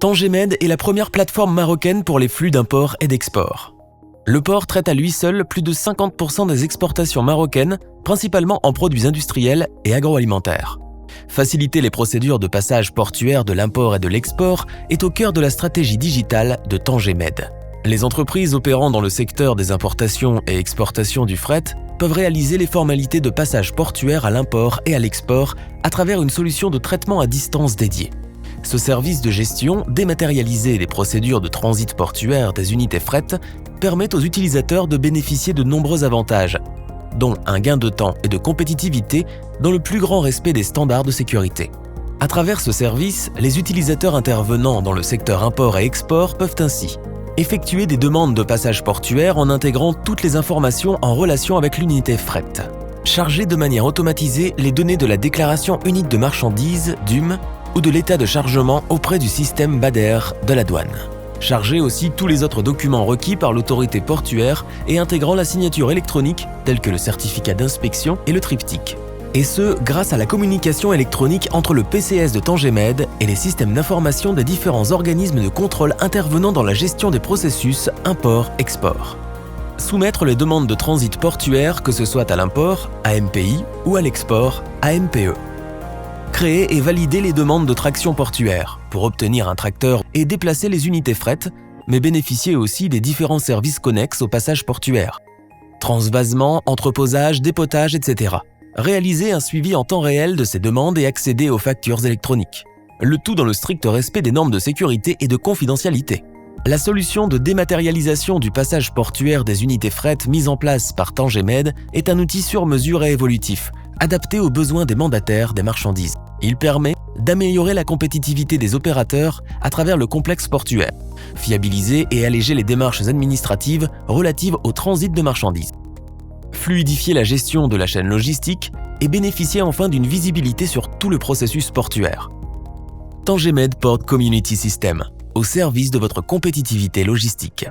Tangemed est la première plateforme marocaine pour les flux d'import et d'export. Le port traite à lui seul plus de 50% des exportations marocaines, principalement en produits industriels et agroalimentaires. Faciliter les procédures de passage portuaire de l'import et de l'export est au cœur de la stratégie digitale de Tangemed. Les entreprises opérant dans le secteur des importations et exportations du fret peuvent réaliser les formalités de passage portuaire à l'import et à l'export à travers une solution de traitement à distance dédiée. Ce service de gestion dématérialisé des procédures de transit portuaire des unités fret permet aux utilisateurs de bénéficier de nombreux avantages, dont un gain de temps et de compétitivité dans le plus grand respect des standards de sécurité. À travers ce service, les utilisateurs intervenant dans le secteur import et export peuvent ainsi effectuer des demandes de passage portuaire en intégrant toutes les informations en relation avec l'unité fret, charger de manière automatisée les données de la déclaration unique de marchandises, DUM, ou de l'état de chargement auprès du système BADER de la douane. Charger aussi tous les autres documents requis par l'autorité portuaire et intégrant la signature électronique telle que le certificat d'inspection et le triptyque. Et ce, grâce à la communication électronique entre le PCS de Tangemed et les systèmes d'information des différents organismes de contrôle intervenant dans la gestion des processus import-export. Soumettre les demandes de transit portuaire, que ce soit à l'import, AMPI, ou à l'export, AMPE. Créer et valider les demandes de traction portuaire pour obtenir un tracteur et déplacer les unités fret, mais bénéficier aussi des différents services connexes au passage portuaire. Transvasement, entreposage, dépotage, etc. Réaliser un suivi en temps réel de ces demandes et accéder aux factures électroniques. Le tout dans le strict respect des normes de sécurité et de confidentialité. La solution de dématérialisation du passage portuaire des unités fret mise en place par Tangemed est un outil sur mesure et évolutif, adapté aux besoins des mandataires des marchandises. Il permet d'améliorer la compétitivité des opérateurs à travers le complexe portuaire, fiabiliser et alléger les démarches administratives relatives au transit de marchandises, fluidifier la gestion de la chaîne logistique et bénéficier enfin d'une visibilité sur tout le processus portuaire. Tangemed Port Community System, au service de votre compétitivité logistique.